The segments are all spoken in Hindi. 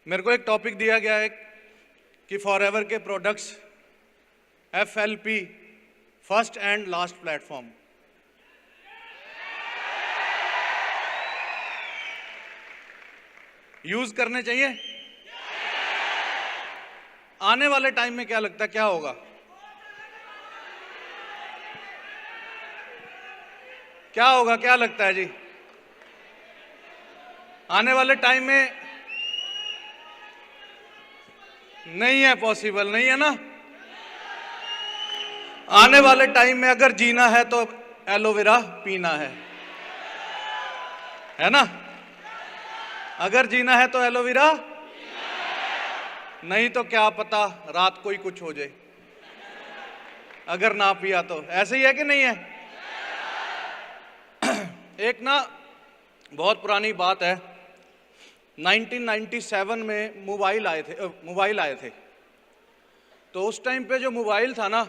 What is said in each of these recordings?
मेरे को एक टॉपिक दिया गया है कि फॉरएवर के products FLP, first and last platform. Use करने चाहिए। आने वाले टाइम में क्या लगता है क्या होगा? क्या होगा, क्या लगता है जी? आने वाले टाइम में नहीं है, पॉसिबल नहीं है ना। आने वाले टाइम में अगर जीना है तो एलोवेरा पीना है ना। अगर जीना है तो एलोवेरा, नहीं तो क्या पता रात को ही कुछ हो जाए अगर ना पिया तो। ऐसे ही है कि नहीं है? एक ना बहुत पुरानी बात है, 1997 में मोबाइल आए थे। तो उस टाइम पे जो मोबाइल था ना,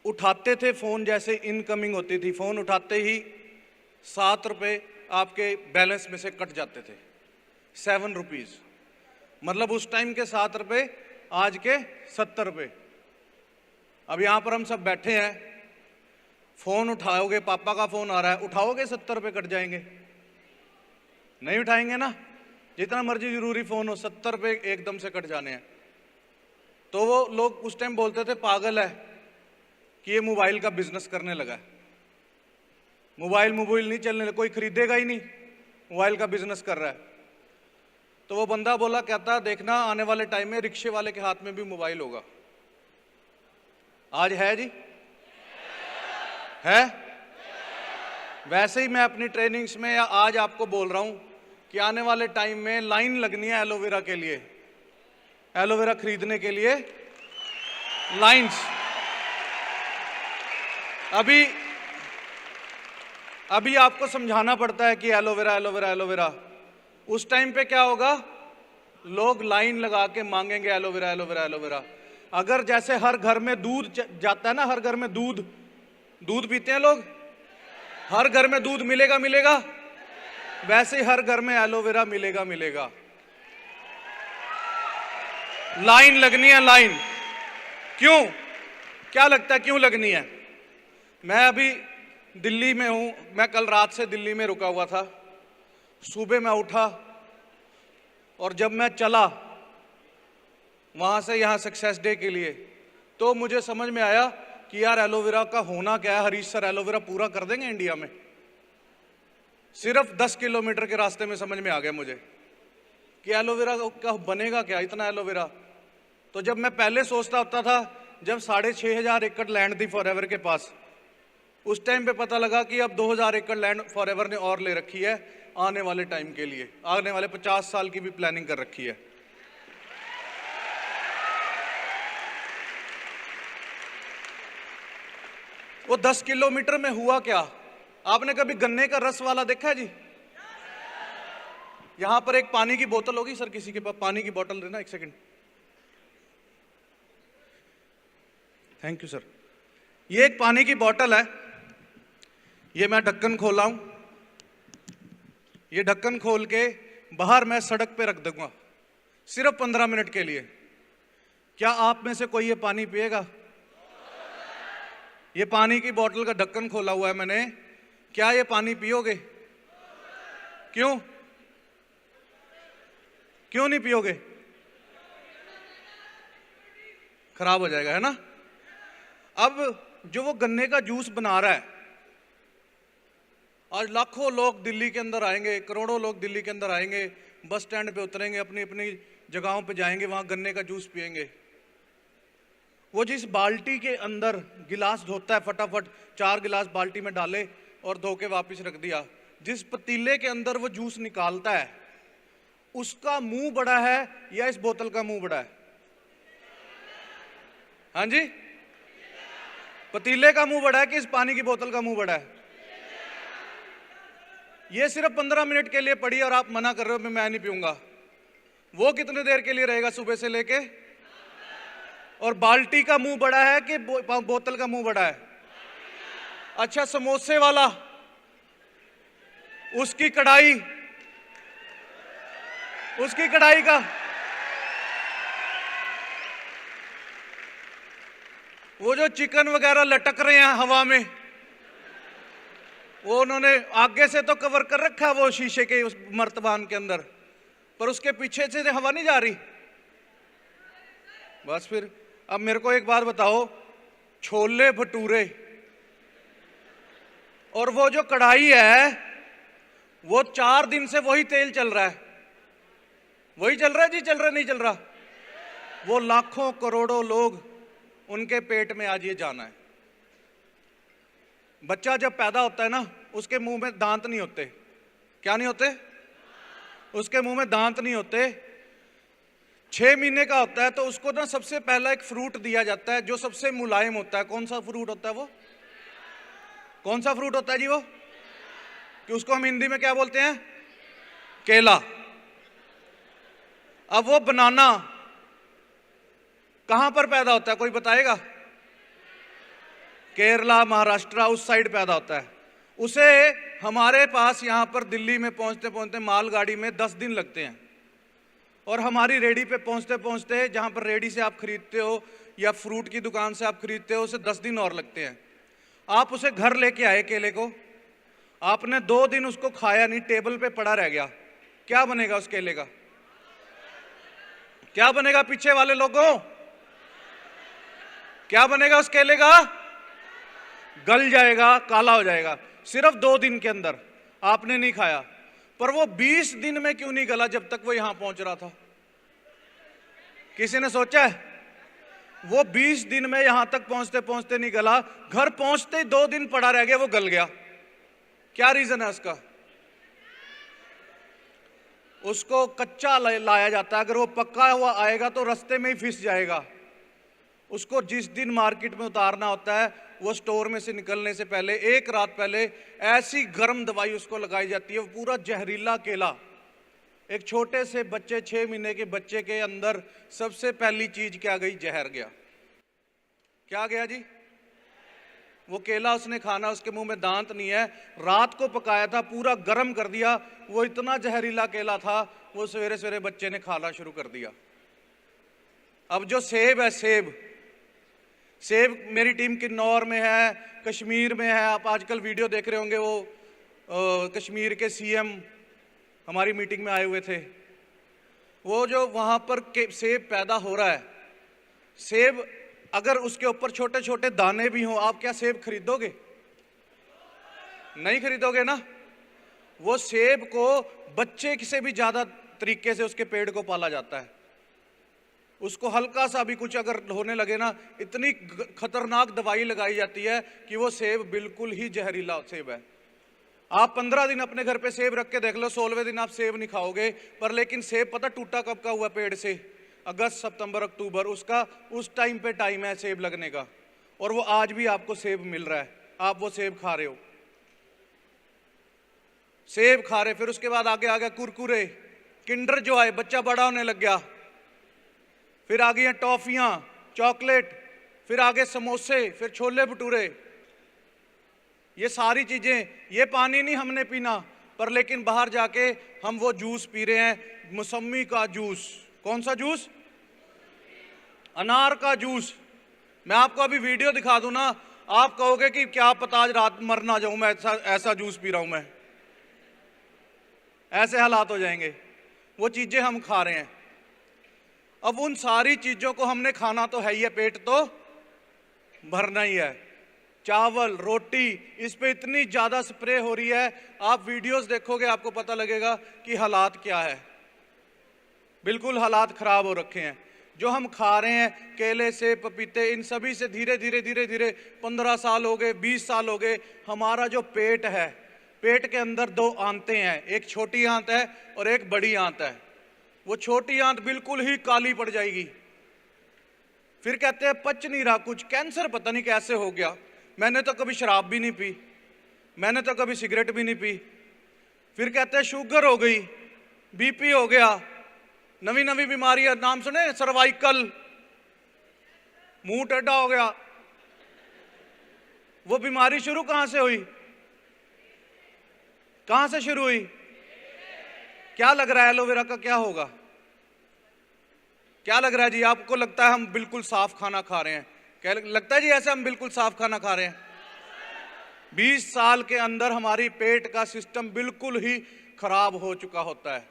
उठाते थे फ़ोन, जैसे इनकमिंग होती थी, फ़ोन उठाते ही 7 रुपये आपके बैलेंस में से कट जाते थे। 7 रुपीज़, मतलब उस टाइम के 7 रुपये, आज के 70 रुपये। अब यहाँ पर हम सब बैठे हैं, फ़ोन उठाओगे, पापा का फ़ोन आ रहा है, उठाओगे 70 रुपये कट जाएंगे? नहीं उठाएंगे ना। जितना मर्जी ज़रूरी फ़ोन हो, 70 रुपये एकदम से कट जाने हैं। तो वो लोग उस टाइम बोलते थे पागल है कि ये मोबाइल का बिजनेस करने लगा है। मोबाइल नहीं चलने लगा, कोई खरीदेगा ही नहीं, मोबाइल का बिजनेस कर रहा है। तो वो बंदा बोला, कहता देखना आने वाले टाइम में रिक्शे वाले के हाथ में भी मोबाइल होगा। आज है जी, है। वैसे ही मैं अपनी ट्रेनिंग्स में या आज आपको बोल रहा हूं कि आने वाले टाइम में लाइन लगनी है एलोवेरा के लिए, एलोवेरा खरीदने के लिए लाइंस। अभी आपको समझाना पड़ता है कि एलोवेरा एलोवेरा एलोवेरा। उस टाइम पे क्या होगा? लोग लाइन लगा के मांगेंगे एलोवेरा एलोवेरा एलोवेरा। अगर जैसे हर घर में दूध जाता है ना, हर घर में दूध पीते हैं लोग, हर घर में दूध मिलेगा, वैसे ही हर घर में एलोवेरा मिलेगा। लाइन लगनी है, लाइन। क्यों? क्या लगता है क्यों लगनी है? मैं अभी दिल्ली में हूं, मैं कल रात से दिल्ली में रुका हुआ था। सुबह मैं उठा और जब मैं चला वहां से यहाँ सक्सेस डे के लिए, तो मुझे समझ में आया कि यार एलोवेरा का होना क्या है। हरीश सर एलोवेरा पूरा कर देंगे इंडिया में। सिर्फ 10 किलोमीटर के रास्ते में समझ में आ गया मुझे कि एलोवेरा का बनेगा क्या, इतना एलोवेरा। तो जब मैं पहले सोचता होता था, जब 6,500 एकड़ लैंड थी फॉरएवर के पास, उस टाइम पे पता लगा कि अब 2,000 एकड़ लैंड फॉरएवर ने और ले रखी है आने वाले टाइम के लिए। आने वाले 50 साल की भी प्लानिंग कर रखी है। वो 10 किलोमीटर में हुआ क्या? आपने कभी गन्ने का रस वाला देखा है जी? यहां पर एक पानी की बोतल होगी सर, किसी के पास पानी की बोतल देना, 1 सेकंड। Thank you sir. ये एक पानी की बोतल है, ये मैं ढक्कन खोला हूं। ये ढक्कन खोल के बाहर मैं सड़क पे रख दूंगा सिर्फ 15 मिनट के लिए। क्या आप में से कोई ये पानी पिएगा? ये पानी की बोतल का ढक्कन खोला हुआ है मैंने, क्या ये पानी पियोगे? क्यों नहीं पियोगे? खराब हो जाएगा, है ना। अब जो वो गन्ने का जूस बना रहा है, आज लाखों लोग दिल्ली के अंदर आएंगे, करोड़ों लोग दिल्ली के अंदर आएंगे, बस स्टैंड पे उतरेंगे, अपनी अपनी जगहों पे जाएंगे, वहां गन्ने का जूस पिएंगे। वो जिस बाल्टी के अंदर गिलास धोता है, फटाफट 4 गिलास बाल्टी में डाले और धो के वापिस रख दिया। जिस पतीले के अंदर वो जूस निकालता है, उसका मुंह बड़ा है या इस बोतल का मुंह बड़ा है? हाँ जी, पतीले का मुंह बड़ा है कि इस पानी की बोतल का मुंह बड़ा है? ये सिर्फ 15 मिनट के लिए पड़ी और आप मना कर रहे हो मैं नहीं पीऊंगा। वो कितने देर के लिए रहेगा? सुबह से लेके और बाल्टी का मुंह बड़ा है कि बोतल का मुंह बड़ा है? अच्छा, समोसे वाला, उसकी कढ़ाई का वो जो चिकन वगैरह लटक रहे हैं हवा में, वो उन्होंने आगे से तो कवर कर रखा है वो शीशे के उस मर्तबान के अंदर, पर उसके पीछे से हवा नहीं जा रही। बस फिर अब मेरे को एक बात बताओ, छोले भटूरे और वो जो कढ़ाई है, वो 4 दिन से वही तेल चल रहा है। वही चल रहा है जी, चल रहा नहीं चल रहा? वो लाखों करोड़ों लोग, उनके पेट में आज ये जाना है। बच्चा जब पैदा होता है ना, उसके मुंह में दांत नहीं होते। क्या नहीं होते? उसके मुंह में दांत नहीं होते। 6 महीने का होता है तो उसको ना सबसे पहला एक फ्रूट दिया जाता है जो सबसे मुलायम होता है। कौन सा फ्रूट होता है वो? कौन सा फ्रूट होता है जी वो? कि उसको हम हिंदी में क्या बोलते हैं? केला। अब वो बनाना कहां पर पैदा होता है, कोई बताएगा? केरला, महाराष्ट्र, उस साइड पैदा होता है। उसे हमारे पास यहां पर दिल्ली में पहुंचते पहुंचते मालगाड़ी में 10 दिन लगते हैं, और हमारी रेडी पे पहुंचते पहुंचते, जहां पर रेडी से आप खरीदते हो या फ्रूट की दुकान से आप खरीदते हो, उसे 10 दिन और लगते हैं। आप उसे घर लेके आए केले को, आपने 2 दिन उसको खाया नहीं, टेबल पे पड़ा रह गया, क्या बनेगा उस केले का? क्या बनेगा पीछे वाले लोगों? क्या बनेगा उस केले का? गल जाएगा, काला हो जाएगा। सिर्फ 2 दिन के अंदर आपने नहीं खाया, पर वो 20 दिन में क्यों नहीं गला जब तक वो यहां पहुंच रहा था? किसी ने सोचा है? वो 20 दिन में यहां तक पहुंचते पहुंचते नहीं गला, घर पहुंचते ही 2 दिन पड़ा रह गया, वो गल गया। क्या रीजन है उसका? उसको कच्चा लाया जाता है, अगर वो पक्का हुआ आएगा तो रास्ते में ही फिस जाएगा। उसको जिस दिन मार्केट में उतारना होता है, वो स्टोर में से निकलने से पहले 1 रात पहले ऐसी गर्म दवाई उसको लगाई जाती है। वो पूरा जहरीला केला, एक छोटे से बच्चे, 6 महीने के बच्चे के अंदर सबसे पहली चीज क्या गई? जहर गया। क्या गया जी? वो केला उसने खाना, उसके मुंह में दांत नहीं है, रात को पकाया था, पूरा गर्म कर दिया, वो इतना जहरीला केला था, वो सवेरे सवेरे बच्चे ने खाना शुरू कर दिया। अब जो सेब है, सेब मेरी टीम किन्नौर में है, कश्मीर में है। आप आजकल वीडियो देख रहे होंगे, वो कश्मीर के सीएम हमारी मीटिंग में आए हुए थे। वो जो वहां पर सेब पैदा हो रहा है, सेब अगर उसके ऊपर छोटे छोटे दाने भी हों, आप क्या सेब खरीदोगे? नहीं खरीदोगे ना। वो सेब को बच्चे से भी ज्यादा तरीके से उसके पेड़ को पाला जाता है। उसको हल्का सा भी कुछ अगर होने लगे ना, इतनी खतरनाक दवाई लगाई जाती है कि वो सेब बिल्कुल ही जहरीला सेब है। आप 15 दिन अपने घर पे सेब रख के देख लो, 16वें दिन आप सेब नहीं खाओगे। पर लेकिन सेब पता टूटा कब का हुआ पेड़ से? अगस्त, सितंबर, अक्टूबर, उसका उस टाइम पे टाइम है सेब लगने का, और वो आज भी आपको सेब मिल रहा है, आप वो सेब खा रहे हो, सेब खा रहे। फिर उसके बाद आगे आ गया कुरकुरे, किंडर जो आए, बच्चा बड़ा होने लग गया। फिर आ गई टॉफियां, चॉकलेट, फिर आगे समोसे, फिर छोले भटूरे। ये सारी चीजें, ये पानी नहीं हमने पीना, पर लेकिन बाहर जाके हम वो जूस पी रहे हैं, मौसमी का जूस। कौन सा जूस? अनार का जूस। मैं आपको अभी वीडियो दिखा दूं ना, आप कहोगे कि क्या पता आज रात मर ना जाऊं मैं, ऐसा जूस पी रहा हूं मैं। ऐसे हालात हो जाएंगे। वो चीजें हम खा रहे हैं। अब उन सारी चीजों को हमने खाना तो है ही है, पेट तो भरना ही है। चावल, रोटी, इस पे इतनी ज्यादा स्प्रे हो रही है, आप वीडियोस देखोगे आपको पता लगेगा कि हालात क्या है। बिल्कुल हालात खराब हो रखे हैं। जो हम खा रहे हैं, केले से पपीते, इन सभी से धीरे धीरे धीरे धीरे 15 साल हो गए, 20 साल हो गए, हमारा जो पेट है, पेट के अंदर 2 आंतें हैं, एक छोटी आंत है और एक बड़ी आंत है। वो छोटी आंत बिल्कुल ही काली पड़ जाएगी। फिर कहते हैं पच नहीं रहा कुछ, कैंसर पता नहीं कैसे हो गया। मैंने तो कभी शराब भी नहीं पी, मैंने तो कभी सिगरेट भी नहीं पी। फिर कहते हैं शुगर हो गई, बीपी हो गया, नवी नवी बीमारियां, नाम सुने? सर्वाइकल, मुंह टेढ़ा हो गया। वो बीमारी शुरू कहां से हुई? कहां से शुरू हुई? क्या लग रहा है एलोवेरा का क्या होगा? क्या लग रहा है जी? आपको लगता है हम बिल्कुल साफ खाना खा रहे हैं? क्या लगता है जी ऐसे हम बिल्कुल साफ खाना खा रहे हैं? 20 साल के अंदर हमारी पेट का सिस्टम बिल्कुल ही खराब हो चुका होता है।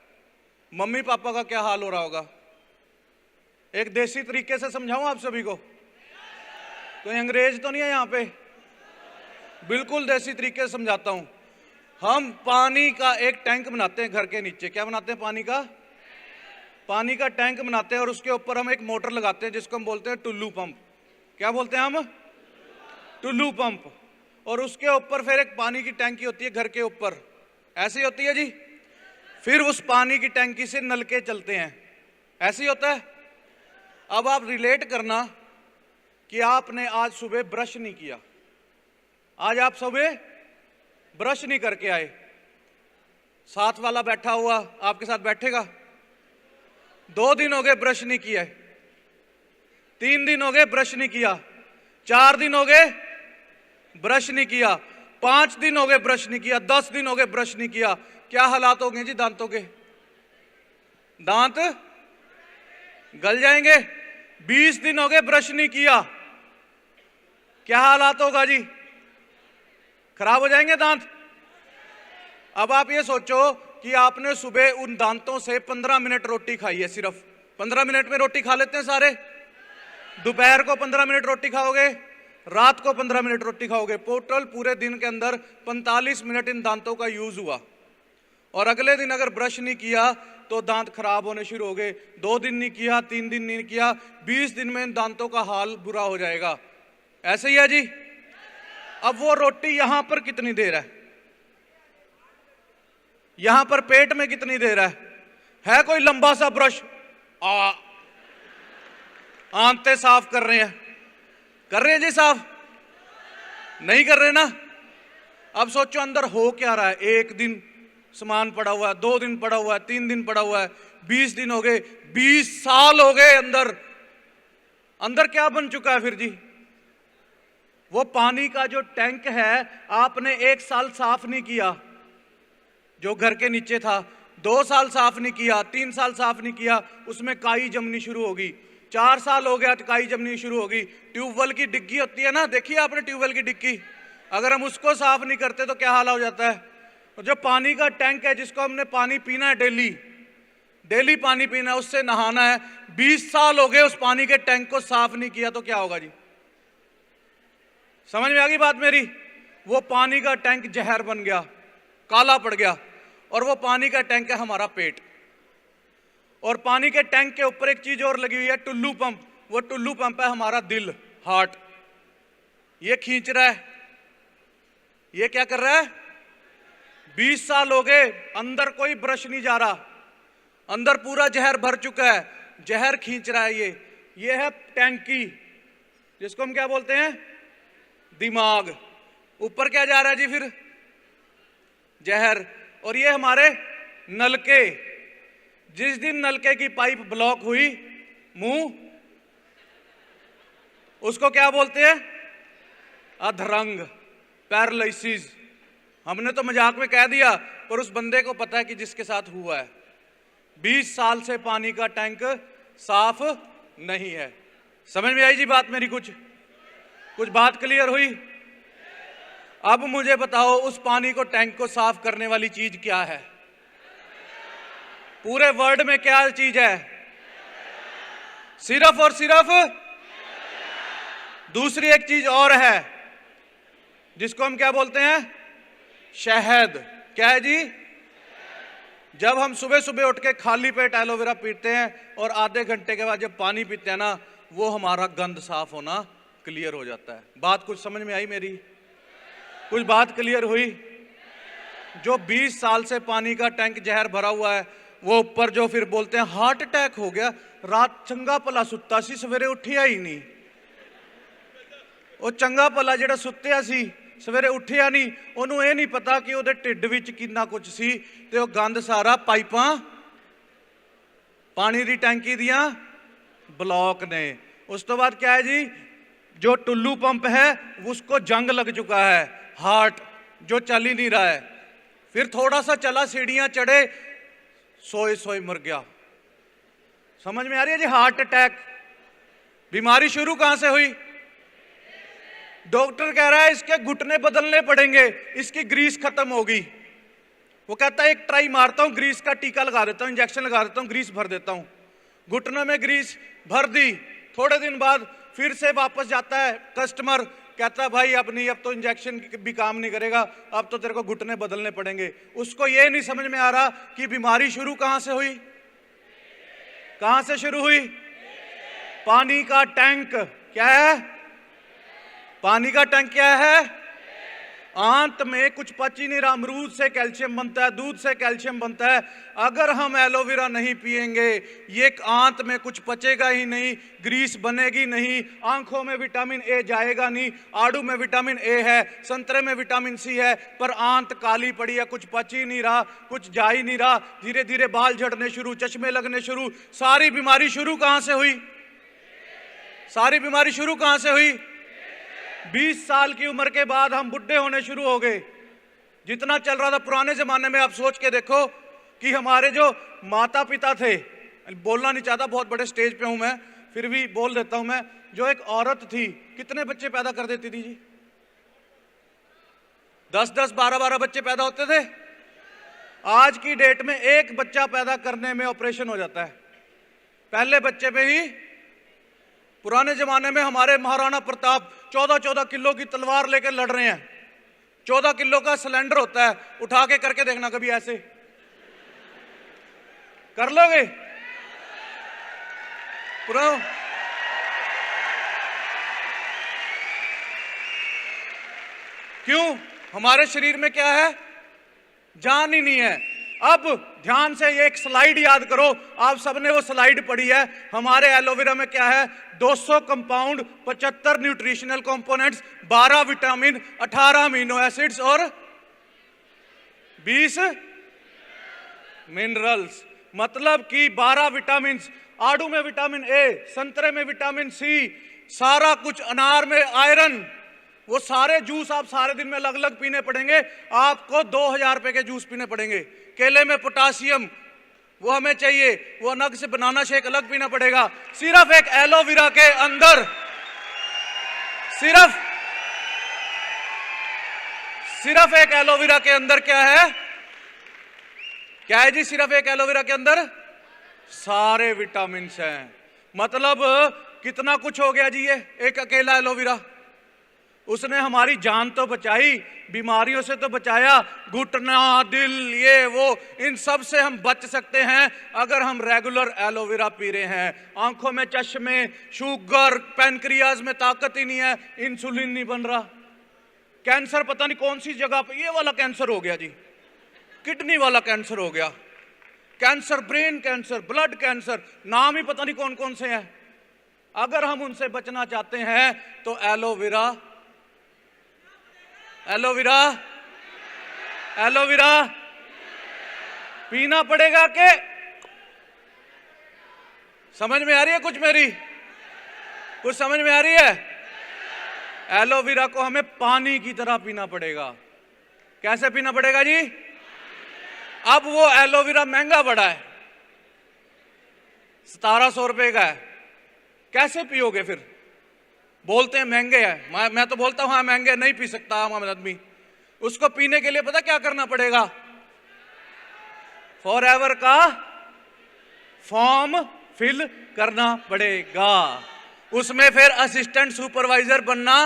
मम्मी पापा का क्या हाल हो रहा होगा? एक देसी तरीके से समझाऊं आप सभी को? कोई अंग्रेज तो नहीं है यहां पे? बिल्कुल देसी तरीके से समझाता हूं। हम पानी का एक टैंक बनाते हैं घर के नीचे। क्या बनाते हैं? पानी का टैंक बनाते हैं और उसके ऊपर हम एक मोटर लगाते हैं जिसको हम बोलते हैं टुल्लू पंप। क्या बोलते हैं हम? टुल्लू पंप। और उसके ऊपर फिर एक पानी की टैंकी होती है घर के ऊपर, ऐसी होती है जी। फिर उस पानी की टैंकी से नलके चलते हैं, ऐसे ही होता है। अब आप रिलेट करना कि आपने आज सुबह ब्रश नहीं किया, आज आप सुबह ब्रश नहीं करके आए, साथ वाला बैठा हुआ आपके साथ बैठेगा? 2 दिन हो गए ब्रश नहीं किया, 3 दिन हो गए ब्रश नहीं किया, 4 दिन हो गए ब्रश नहीं किया, 5 दिन हो गए ब्रश नहीं किया, 10 दिन हो गए ब्रश नहीं किया। क्या हालात हो गए जी दांतों के? दांत गल जाएंगे। 20 दिन हो गए ब्रश नहीं किया, क्या हालात होगा जी? खराब हो जाएंगे दांत। अब आप ये सोचो कि आपने सुबह उन दांतों से 15 मिनट रोटी खाई है, सिर्फ 15 मिनट में रोटी खा लेते हैं सारे। दोपहर को 15 मिनट रोटी खाओगे, रात को 15 मिनट रोटी खाओगे, टोटल पूरे दिन के अंदर 45 मिनट इन दांतों का यूज हुआ। और अगले दिन अगर ब्रश नहीं किया तो दांत खराब होने शुरू हो गए। 2 दिन नहीं किया, 3 दिन नहीं किया, 20 दिन में इन दांतों का हाल बुरा हो जाएगा। ऐसे ही है जी। अब वो रोटी यहां पर कितनी देर है? यहां पर पेट में कितनी देर है कोई लंबा सा ब्रश? आंतें साफ कर रहे हैं जी साफ? नहीं कर रहे ना। अब सोचो अंदर हो क्या रहा है। 1 दिन सामान पड़ा हुआ है, 2 दिन पड़ा हुआ है, 3 दिन पड़ा हुआ है, 20 दिन हो गए, 20 साल हो गए। अंदर क्या बन चुका है फिर जी? वो पानी का जो टैंक है आपने 1 साल साफ नहीं किया, जो घर के नीचे था, 2 साल साफ नहीं किया, 3 साल साफ नहीं किया, उसमें काई जमनी शुरू होगी। 4 साल हो गया तो काई जमनी शुरू होगी। ट्यूबवेल की डिग्गी होती है ना, देखिए आपने ट्यूबवेल की डिग्गी, अगर हम उसको साफ नहीं करते तो क्या हाल हो जाता है। और जो पानी का टैंक है जिसको हमने पानी पीना है, डेली पानी पीना है, उससे नहाना है, 20 साल हो गए उस पानी के टैंक को साफ नहीं किया तो क्या होगा जी? समझ में आ गई बात मेरी? वो पानी का टैंक जहर बन गया, काला पड़ गया। और वो पानी का टैंक है हमारा पेट। और पानी के टैंक के ऊपर एक चीज और लगी हुई है, टुल्लू पंप। वो टुल्लू पंप है हमारा दिल, हार्ट। ये खींच रहा है, ये क्या कर रहा है? 20 साल हो गए अंदर कोई ब्रश नहीं जा रहा, अंदर पूरा जहर भर चुका है, जहर खींच रहा है। ये है टैंकी, जिसको हम क्या बोलते हैं? दिमाग। ऊपर क्या जा रहा है जी फिर? जहर। और ये हमारे नलके। जिस दिन नलके की पाइप ब्लॉक हुई, मुंह, उसको क्या बोलते हैं? अधरंग, पैरालिसिस। हमने तो मजाक में कह दिया, पर उस बंदे को पता है कि जिसके साथ हुआ है। 20 साल से पानी का टैंक साफ नहीं है। समझ में आई जी बात मेरी? कुछ बात क्लियर हुई? अब मुझे बताओ उस पानी को, टैंक को साफ करने वाली चीज क्या है? पूरे वर्ल्ड में क्या चीज है? सिर्फ और सिर्फ दूसरी एक चीज और है जिसको हम क्या बोलते हैं? शहद। क्या है जी? जब हम सुबह सुबह उठ के खाली पेट एलोवेरा पीते हैं और आधे घंटे के बाद जब पानी पीते हैं ना, वो हमारा गंद साफ होना क्लियर हो जाता है। बात कुछ समझ में आई मेरी? कुछ बात क्लियर हुई? जो 20 साल से पानी का टैंक जहर भरा हुआ है, वो ऊपर जो फिर बोलते हैं हार्ट अटैक हो गया, रात चंगा भला सुत्ता सी, सवेरे उठिया ही नहीं। वो चंगा भला ਜਿਹੜਾ ਸੁੱਤਿਆ ਸੀ ਸਵੇਰੇ ਉੱਠਿਆ ਨਹੀਂ, ਉਹਨੂੰ ਇਹ ਨਹੀਂ ਪਤਾ ਕਿ ਉਹਦੇ ਢਿੱਡ ਵਿੱਚ ਕਿੰਨਾ ਕੁਝ ਸੀ, ਤੇ ਉਹ ਗੰਦ ਸਾਰਾ ਪਾਈਪਾਂ ਪਾਣੀ ਦੀ ਟੈਂਕੀ ਦੀਆਂ ਬਲੌਕ ਨੇ। उस तो बाद क्या है जी, जो टुल्लू पंप है उसको जंग लग चुका है, हार्ट जो चल ही नहीं रहा है। फिर थोड़ा सा चला, सीढ़ियां चढ़े, सोए सोए मर गया। समझ में आ रही है जी? Heart attack. बीमारी शुरू कहां से हुई? डॉक्टर कह रहा है इसके घुटने बदलने पड़ेंगे, इसकी ग्रीस खत्म होगी। वो कहता है एक ट्राई मारता हूं, ग्रीस का टीका लगा देता हूं, इंजेक्शन लगा देता हूं, ग्रीस भर देता हूं। घुटनों में ग्रीस भर दी, थोड़े दिन बाद फिर से वापस जाता है कस्टमर, कहता है भाई अब नहीं, अब तो इंजेक्शन भी काम नहीं करेगा, अब तो तेरे को घुटने बदलने पड़ेंगे। उसको ये नहीं समझ में आ रहा कि बीमारी शुरू कहां से हुई, कहां से शुरू हुई? पानी का टैंक। क्या है? पानी का टैंक क्या है? आंत में कुछ पच ही नहीं रहा। अमरूद से कैल्शियम बनता है, दूध से कैल्शियम बनता है। अगर हम एलोवेरा नहीं पिएंगे, ये आंत में कुछ पचेगा ही नहीं, ग्रीस बनेगी नहीं, आंखों में विटामिन ए जाएगा नहीं। आड़ू में विटामिन ए है, संतरे में विटामिन सी है, पर आंत काली पड़ी है, कुछ पच ही नहीं रहा, कुछ जा ही नहीं रहा। धीरे धीरे बाल झड़ने शुरू, चश्मे लगने शुरू। सारी बीमारी शुरू कहां से हुई? सारी बीमारी शुरू कहां से हुई? 20 साल की उम्र के बाद हम बुढ़े होने शुरू हो गए। जितना चल रहा था पुराने जमाने में, आप सोच के देखो कि हमारे जो माता पिता थे, बोलना नहीं चाहता, बहुत बड़े स्टेज पे हूं मैं, फिर भी बोल देता हूं मैं, जो एक औरत थी कितने बच्चे पैदा कर देती थी जी? 10-10, 12-12 बच्चे पैदा होते थे। आज की डेट में एक बच्चा पैदा करने में ऑपरेशन हो जाता है, पहले बच्चे पे ही। पुराने जमाने में हमारे महाराणा प्रताप 14-14 किलो की तलवार लेकर लड़ रहे हैं। 14 किलो का सिलेंडर होता है, उठा के करके देखना कभी, ऐसे कर लोगे? पूरा क्यों? हमारे शरीर में क्या है? जान ही नहीं है। अब ध्यान से ये एक स्लाइड याद करो, आप सबने वो स्लाइड पढ़ी है। हमारे एलोवेरा में क्या है? 200 compound, 75 nutritional components, 12 vitamin, 18 amino acids और 20 मिनरल्स। मतलब कि 12 विटामिन, आड़ू में विटामिन ए, संतरे में विटामिन सी, सारा कुछ, अनार में आयरन। वो सारे जूस आप सारे दिन में अलग अलग पीने पड़ेंगे। आपको 2000 रुपए के जूस पीने पड़ेंगे। केले में पोटासियम, वो हमें चाहिए, वो अलग से बनाना शेक अलग पीना पड़ेगा। सिर्फ एक एलोवेरा के अंदर, सिर्फ एक एलोवेरा के अंदर क्या है? क्या है जी? सिर्फ एक एलोवेरा के अंदर सारे विटामिन हैं। मतलब कितना कुछ हो गया जी ये एक अकेला एलोवेरा। उसने हमारी जान तो बचाई, बीमारियों से तो बचाया, घुटना, दिल, ये वो, इन सब से हम बच सकते हैं अगर हम रेगुलर एलोवेरा पी रहे हैं। आंखों में चश्मे, शुगर, पैनक्रियाज में ताकत ही नहीं है, इंसुलिन नहीं बन रहा। कैंसर पता नहीं कौन सी जगह पे ये वाला कैंसर हो गया जी, किडनी वाला कैंसर हो गया, cancer, brain cancer, blood cancer, नाम ही पता नहीं कौन कौन से हैं। अगर हम उनसे बचना चाहते हैं तो एलोवेरा, एलोवेरा, एलोवेरा पीना पड़ेगा। के समझ में आ रही है कुछ मेरी? कुछ समझ में आ रही है? एलोवेरा को हमें पानी की तरह पीना पड़ेगा। कैसे पीना पड़ेगा जी? अब वो एलोवेरा महंगा पड़ा है, 1700 रुपए का है। कैसे पियोगे फिर? बोलते हैं महंगे है, मैं तो बोलता हूं हाँ महंगे, नहीं पी सकता आम आदमी। उसको पीने के लिए पता क्या करना पड़ेगा? फॉरएवर का फॉर्म फिल करना पड़ेगा। उसमें फिर असिस्टेंट सुपरवाइजर बनना,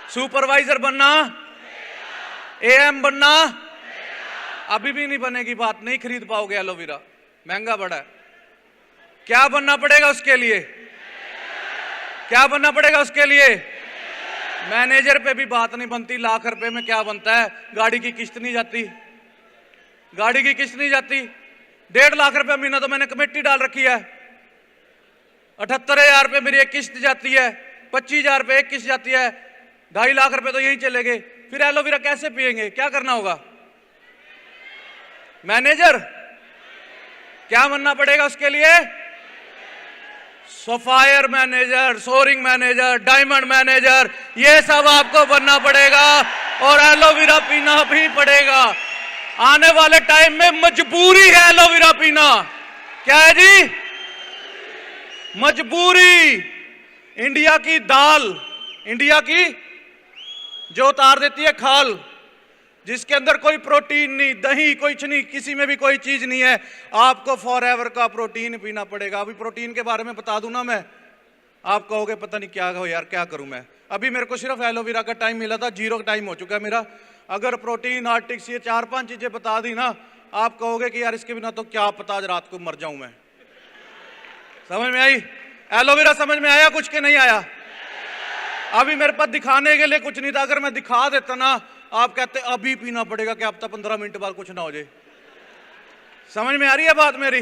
सुपरवाइजर बनना, एएम बनना। अभी भी नहीं बनेगी बात, नहीं खरीद पाओगे एलोवेरा, महंगा बड़ा है। क्या बनना पड़ेगा उसके लिए? क्या बनना पड़ेगा उसके लिए? मैनेजर पे भी बात नहीं बनती। लाख रुपए में क्या बनता है? गाड़ी की किस्त नहीं जाती, गाड़ी की किस्त नहीं जाती। 1.5 लाख रुपए महीना तो मैंने कमेटी डाल रखी है। 78,000 रुपए मेरी एक किस्त जाती है, 25,000 रुपए एक किस्त जाती है, 2.5 लाख रुपए तो यही चले गए। फिर एलोवेरा कैसे पिएंगे? क्या करना होगा? मैनेजर। क्या बनना पड़ेगा उसके लिए? Sapphire manager, soaring manager, diamond manager, ये सब आपको बनना पड़ेगा और एलोवेरा पीना भी पड़ेगा। आने वाले टाइम में मजबूरी है एलोवेरा पीना। क्या है जी? मजबूरी। इंडिया की दाल, इंडिया की जो उतार देती है खाल, जिसके अंदर कोई प्रोटीन नहीं, दही कुछ नहीं, किसी में भी कोई चीज नहीं है, आपको फॉरएवर का प्रोटीन पीना पड़ेगा। अभी प्रोटीन के बारे में बता दूं ना मैं, आप कहोगे पता नहीं क्या हो यार, क्या करूं मैं। अभी मेरे को सिर्फ एलोवेरा का टाइम मिला था, 0 टाइम हो चुका है मेरा। अगर प्रोटीन, आर्टिक्स, ये 4-5 चीजें बता दी ना, आप कहोगे कि यार इसके बिना तो क्या पता आज रात को मर जाऊं मैं। समझ में आई? एलोवेरा समझ में आया कुछ के नहीं आया? अभी मेरे पास दिखाने के लिए कुछ नहीं था, अगर मैं दिखा देता ना, आप कहते अभी पीना पड़ेगा, क्या पता 15 मिनट बाद कुछ ना हो जाए। समझ में आ रही है बात मेरी?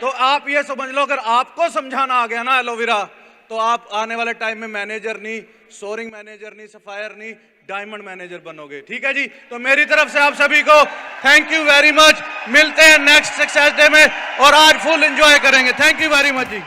तो आप ये समझ लो, अगर आपको समझाना आ गया ना एलोवेरा, तो आप आने वाले टाइम में मैनेजर नहीं, सोरिंग मैनेजर नहीं, सफायर नहीं, डायमंड मैनेजर बनोगे। ठीक है जी? तो मेरी तरफ से आप सभी को थैंक यू वेरी मच। मिलते हैं नेक्स्ट सक्सेस डे में और आज फुल एंजॉय करेंगे। Thank you very much ji.